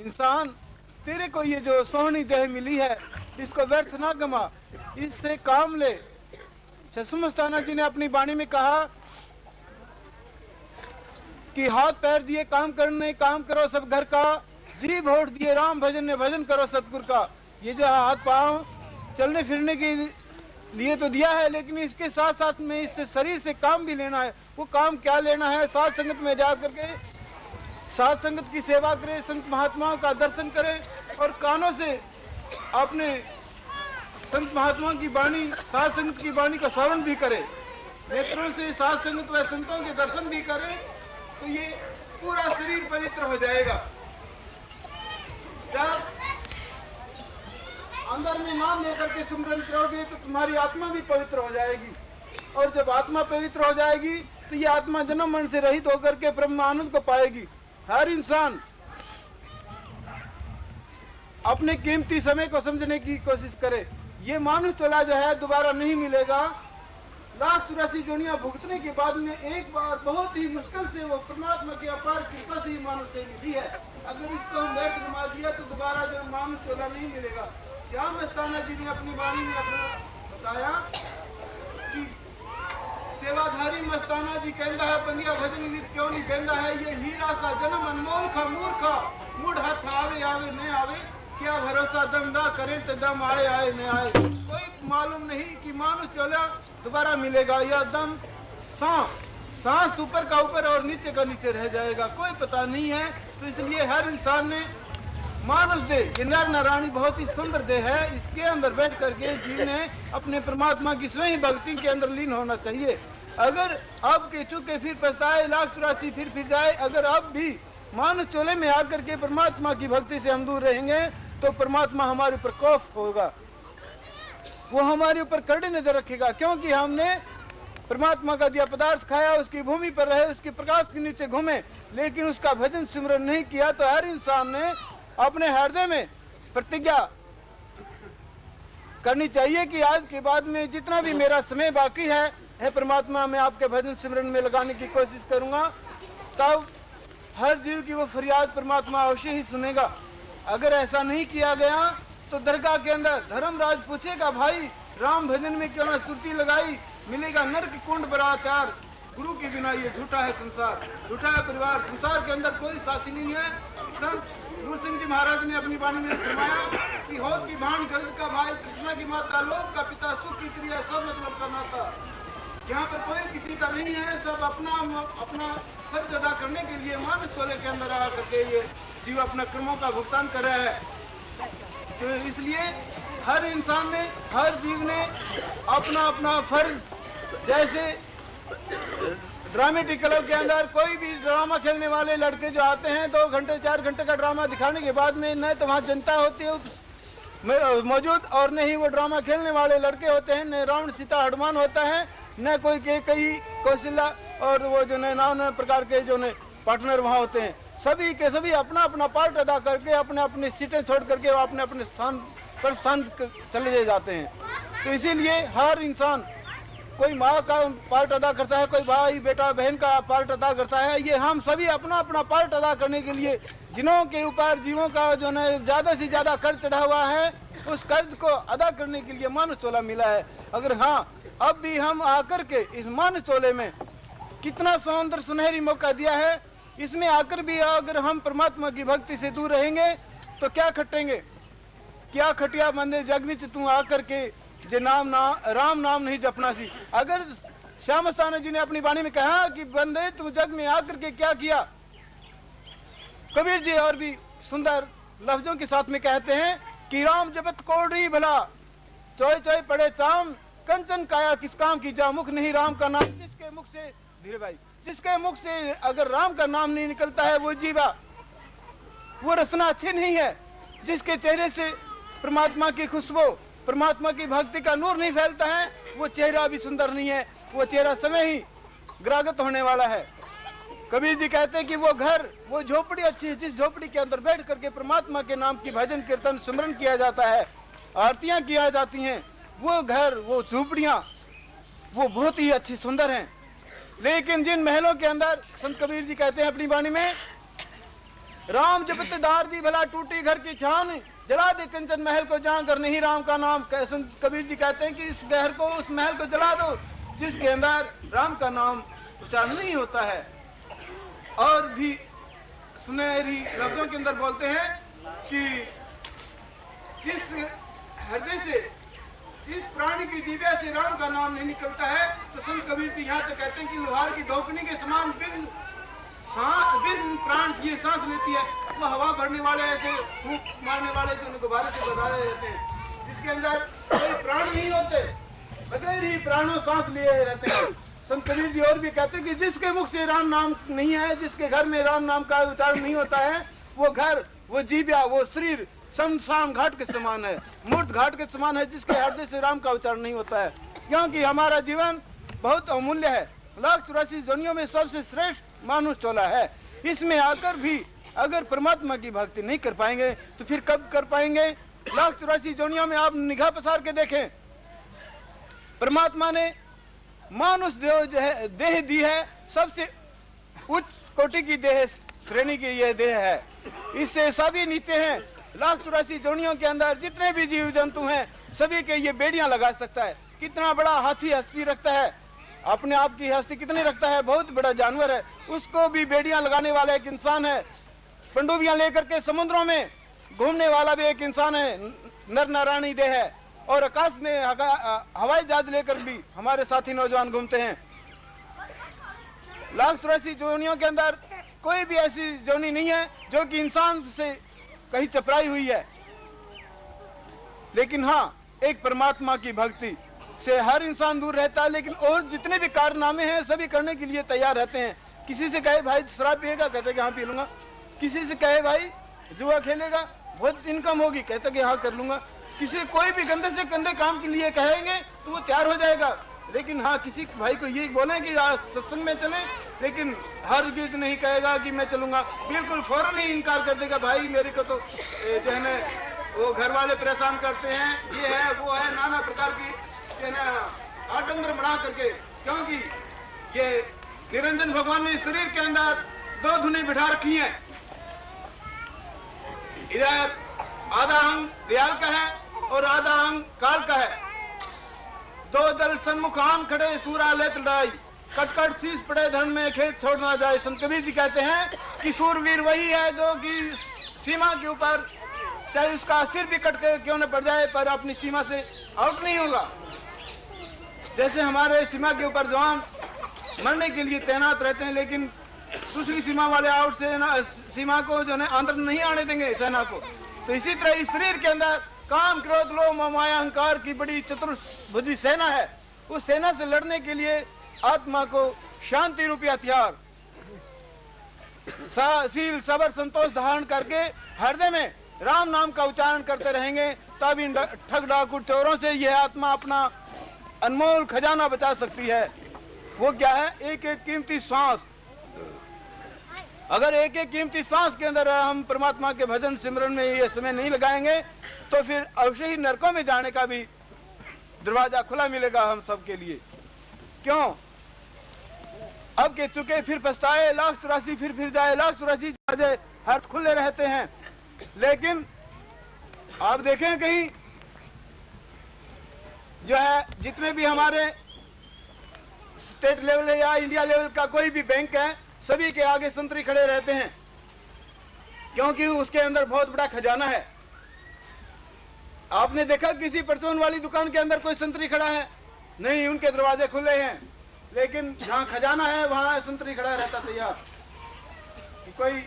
इंसान, तेरे को ये जो सोहनी देह मिली है इसको व्यर्थ ना गमा, इससे काम ले। शशि मस्ताना जी ने अपनी वाणी में कहा कि हाथ पैर दिए काम करने, काम करो सब घर का, जीभ होठ दिए राम भजन ने, भजन करो सतगुर का। ये जो हाथ पांव चलने फिरने के लिए तो दिया है, लेकिन इसके साथ साथ में इससे शरीर से काम भी लेना है। वो काम क्या लेना है? साध संगत में जा करके साध संगत की सेवा करे, संत महात्माओं का दर्शन करे और कानों से अपने संत महात्माओं की वाणी, साध संगत की वाणी का श्रवण भी करे, नेत्रों से साध संगत व संतों के दर्शन भी करे, तो ये पूरा शरीर पवित्र हो जाएगा। जब अंदर में नाम लेकर के सुमरन करोगे तो तुम्हारी आत्मा भी पवित्र हो जाएगी, और जब आत्मा पवित्र हो जाएगी तो ये आत्मा जन्म मरण से रहित होकर के ब्रह्म आनंद को पाएगी। हर इंसान अपने कीमती समय को समझने की कोशिश करे। ये मानुष चला जो है दोबारा नहीं मिलेगा। 1,84 जोनियां भुगतने के बाद में एक बार बहुत ही मुश्किल से वो परमात्मा की अपार कृपा से ही मानुष से मिली है। अगर इसको हम व्यर्थ गमा दिया तो दोबारा जो मानुष चला नहीं मिलेगा। श्याम मस्ताना जी ने अपनी वाणी में अपना बताया कि सेवाधारी मस्ताना जी कहता है, बंदिया भजन नित क्यों नहीं कहता है, ये हीरा सा जन्म अनमोल खा मूर्खा, मूड हाथ आवे आवे न आवे, क्या भरोसा दम ना करे तो दम आए आए न आए। कोई मालूम नहीं कि मानुष चला दोबारा मिलेगा या दम सांस ऊपर का ऊपर और नीचे का नीचे रह जाएगा, कोई पता नहीं है। तो इसलिए हर इंसान ने मानुष देह, ये नर नारायणी बहुत ही सुंदर देह है, इसके अंदर बैठ करके जीव ने अपने परमात्मा की स्वयं भक्ति के अंदर लीन होना चाहिए। अगर अब के चुके फिर पछताए, 1,84 फिर जाए, अगर अब भी मानुष चोले में आकर के परमात्मा की भक्ति से हम दूर रहेंगे तो परमात्मा हमारे ऊपर खौफ होगा, वो हमारे ऊपर कड़ी नजर रखेगा, क्योंकि हमने परमात्मा का दिया पदार्थ खाया, उसकी भूमि पर रहे, उसके प्रकाश के नीचे घूमे, लेकिन उसका भजन सिमरन नहीं किया। तो हर इंसान ने अपने हृदय में प्रतिज्ञा करनी चाहिए कि आज के बाद में जितना भी मेरा समय बाकी है परमात्मा, मैं आपके भजन सिमरन में लगाने की कोशिश करूंगा। तब हर जीव की वो फरियाद परमात्मा अवश्य ही सुनेगा। अगर ऐसा नहीं किया गया तो दरगाह के अंदर धर्मराज पूछेगा, भाई राम भजन में क्यों ना सुरती लगाई, मिलेगा नरक कुंड बराचार, गुरु के बिना ये झूठा है संसार, झूठा है परिवार, संसार के अंदर कोई साथी नहीं है। संत गुरु सिंह जी महाराज ने अपनी वाणी में फरमाया कि होत की भान गर्द का भाई, कृष्णा की माता, लोक का पिता, सुख की क्रिया, सब मतलब का नाता। यहाँ पर कोई किसी का नहीं है, सब अपना फर्ज अदा करने के लिए मानस चोले के अंदर आ करके ये जीव अपना कर्मों का भुगतान कर रहा है। तो इसलिए हर इंसान ने, हर जीव ने अपना अपना फर्ज, जैसे ड्रामेटिक क्लब के अंदर कोई भी ड्रामा खेलने वाले लड़के जो आते हैं 2 घंटे 4 घंटे का ड्रामा दिखाने के बाद में न तो वहाँ जनता होती है मौजूद, और न ही वो ड्रामा खेलने वाले लड़के होते हैं, न रावण सीता हनुमान होता है, न कोई कई कौशल्या और वो जो नाना प्रकार के जो पार्टनर वहाँ होते हैं। सभी के सभी अपना अपना पार्ट अदा करके अपने अपने सीटें छोड़ करके वो अपने अपने स्थान पर चले जाते हैं। तो इसीलिए हर इंसान, कोई माँ का पार्ट अदा करता है, कोई भाई बेटा बहन का पार्ट अदा करता है, ये हम सभी अपना अपना पार्ट अदा करने के लिए जिन्हों के ऊपर जीवों का जो है ज्यादा से ज्यादा कर्ज चढ़ा हुआ है, उस कर्ज को अदा करने के लिए मानस चोला मिला है। अगर हाँ अब भी हम आकर के इस मानस चोले में कितना सुंदर सुनहरी मौका दिया है, इसमें आकर भी अगर हम परमात्मा की भक्ति से दूर रहेंगे तो क्या खटेंगे, क्या खटिया बंदे जग में तू आकर के जे राम नाम नहीं जपना सी। अगर श्याम मस्ताना जी ने अपनी वाणी में कहा कि बंदे तू जग में आकर के क्या किया, कबीर जी और भी सुंदर लफ्जों के साथ में कहते हैं कि राम जपत कोड़ी भला, चोय चोय पड़े चाम, कंचन काया किस काम की, जा मुख नहीं राम का नाम, जिसके मुख से, धीरे भाई, जिसके मुख से अगर राम का नाम नहीं निकलता है वो जीवा, वो रचना अच्छी नहीं है। जिसके चेहरे से परमात्मा की खुशबू, परमात्मा की भक्ति का नूर नहीं फैलता है, वो चेहरा भी सुंदर नहीं है, वो चेहरा समय ही ग्रागत होने वाला है। कबीर जी कहते हैं कि वो घर, वो झोपड़ी अच्छी है, जिस झोपड़ी के अंदर बैठ करके परमात्मा के नाम की भजन कीर्तन सिमरन किया जाता है, आरतियां किया जाती हैं, वो घर, वो झोपड़ियां, वो बहुत ही अच्छी सुंदर हैं। लेकिन जिन महलों के अंदर, संत कबीर जी कहते हैं अपनी वाणी में राम जपत दार दी भला टूटी घर की छान, जला दे कंचन महल को जहाँ कर नहीं राम का नाम। संत कबीर जी कहते हैं कि इस घर को, उस महल को जला दो जिसके अंदर राम का नाम उच्चारण नहीं होता है। और भी सुनहरी लफ्जों के अंदर बोलते हैं कि किस हृदय से, इस प्राणी की जीवा से राम का नाम नहीं निकलता है। तो संत कबीर जी यहाँ तो कहते हैं कि लोहार की धोकनी के समान बिन प्राण ये सांस लेती है, वो हवा भरने वाले ऐसे फूंक मारने वाले जो गुब्बारे से बताए जाते हैं, जिसके अंदर कोई प्राण नहीं होते, बगैर ही प्राणों सांस लिए रहते हैं। संत कबीर जी और भी कहते हैं कि जिसके मुख से राम नाम नहीं है, जिसके घर में राम नाम का उच्चारण नहीं होता है, वो घर, वो जीव्या, वो शरीर शमशान घाट के समान है, मूर्त घाट के समान है, जिसके हृदय से राम का उच्चारण नहीं होता है। क्योंकि हमारा जीवन बहुत अमूल्य है, 1,84 जोनियों में सबसे श्रेष्ठ मानुष चोला है। इसमें आकर भी अगर परमात्मा की भक्ति नहीं कर पाएंगे तो फिर कब कर पाएंगे। 1,84 जोनियों में आप निगाह पसार के देखें, परमात्मा ने मानुष देह दी है, सबसे उच्च कोटि की देह श्रेणी की यह देह है, इससे सभी नीचे हैं। 1,84 जोनियों के अंदर जितने भी जीव जंतु हैं सभी के ये बेड़ियां लगा सकता है। कितना बड़ा हाथी हस्ती रखता है, अपने आप की हस्ती कितनी रखता है, बहुत बड़ा जानवर है, उसको भी बेड़ियां लगाने वाला एक इंसान है। पंडुबियां लेकर के समुद्रों में घूमने वाला भी एक इंसान है, नर नारायणी देह है। और आकाश में हवाई जहाज लेकर भी हमारे साथी नौजवान घूमते हैं। 1,84 जोनियों के अंदर कोई भी ऐसी जोनी नहीं है जो कि इंसान से कहीं चपराई हुई है। लेकिन हाँ, एक परमात्मा की भक्ति से हर इंसान दूर रहता है, लेकिन और जितने भी कारनामे हैं सभी करने के लिए तैयार रहते हैं। किसी से कहे भाई शराब पिएगा, कहते कि हाँ पी लूंगा। किसी से कहे भाई जुआ खेलेगा, बहुत इनकम होगी, कहते कि हाँ कर लूंगा। किसी कोई भी गंदे से गंदे काम के लिए कहेंगे तो वो तैयार हो जाएगा। लेकिन हाँ, किसी भाई को ये बोले कि आज सत्संग में चले, लेकिन हर चीज नहीं कहेगा कि मैं चलूंगा, बिल्कुल फौरन ही इनकार कर देगा, भाई मेरे को तो जो है ना वो घर वाले परेशान करते हैं, ये है वो है, नाना प्रकार की आडंबर बना करके। क्योंकि ये निरंजन भगवान ने शरीर के अंदर 2 धुनें बिठा रखी हैं, इधर आधा अंग दयाल का है और आधा अंग काल का है। 2 दल सन्मुख आन खड़े, सूरा लेत लड़ाई, कटकट शीश पड़े धन में खेत छोड़ना जाए। संत कबीर जी कहते हैं कि सूरवीर वही है जो कि सीमा के ऊपर चाहे उसका सिर भी कट के क्यों न पड़ जाए पर अपनी सीमा से आउट नहीं होगा। जैसे हमारे सीमा के ऊपर जवान मरने के लिए तैनात रहते हैं, लेकिन दूसरी सीमा वाले आउट से सीमा को जो है अंदर नहीं आने देंगे सेना को। तो इसी तरह इस शरीर के अंदर काम, क्रोध, लोभ, माया, अहंकार की बड़ी चतुर्भुजी सेना है। उस सेना से लड़ने के लिए आत्मा को शांति रूपी हथियार शील, सबर, संतोष धारण करके हृदय में राम नाम का उच्चारण करते रहेंगे, तब इन ठग डाकू चोरों से यह आत्मा अपना अनमोल खजाना बचा सकती है। वो क्या है? एक एक कीमती श्वास। अगर एक एक कीमती श्वास के अंदर हम परमात्मा के भजन सिमरन में ये समय नहीं लगाएंगे तो फिर अवश्य ही नरकों में जाने का भी दरवाजा खुला मिलेगा हम सब के लिए। क्यों? अब के चुके फिर पछताए, 1,84 फिर जाए, 1,84 हर खुले रहते हैं। लेकिन आप देखें कहीं जो है जितने भी हमारे स्टेट लेवल या इंडिया लेवल का कोई भी बैंक है, सभी के आगे संतरी खड़े रहते हैं, क्योंकि उसके अंदर बहुत बड़ा खजाना है। आपने देखा किसी परचून वाली दुकान के अंदर कोई संतरी खड़ा है? नहीं, उनके दरवाजे खुले हैं, लेकिन जहाँ खजाना है वहां संतरी खड़ा रहता तैयार कि कोई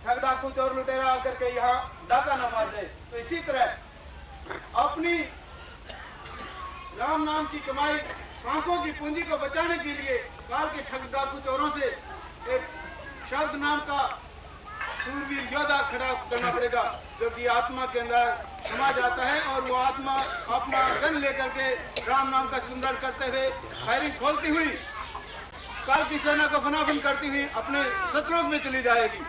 ठग डाकू चोर लुटेरा आकर के यहाँ डाका ना मार दे। तो इसी तरह अपनी राम नाम की कमाई, सांसों की पूंजी को बचाने के लिए काल के ठग डाकू चोरों से एक शब्द नाम का सूरवीर योद्धा खड़ा करना पड़ेगा, जो कि आत्मा के अंदर समा जाता है और वो आत्मा अपना गन लेकर के राम नाम का सुंदर करते हुए फायरिंग खोलती हुई काल की सेना को फनाफन करती हुई अपने शत्रुओं में चली जाएगी।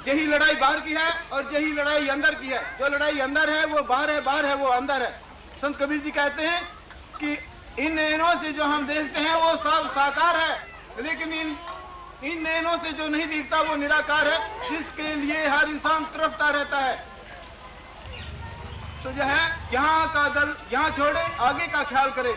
यही लड़ाई बाहर की है और यही लड़ाई अंदर की है। जो लड़ाई अंदर है वो बाहर है, बाहर है वो अंदर है। संत कबीर जी कहते हैं कि इन नैनों से जो हम देखते हैं वो सब साकार है, लेकिन इन इन नैनों से जो नहीं दिखता वो निराकार है, जिसके लिए हर इंसान तरफता रहता है। तो जो है यहाँ का दल यहाँ छोड़े, आगे का ख्याल करे।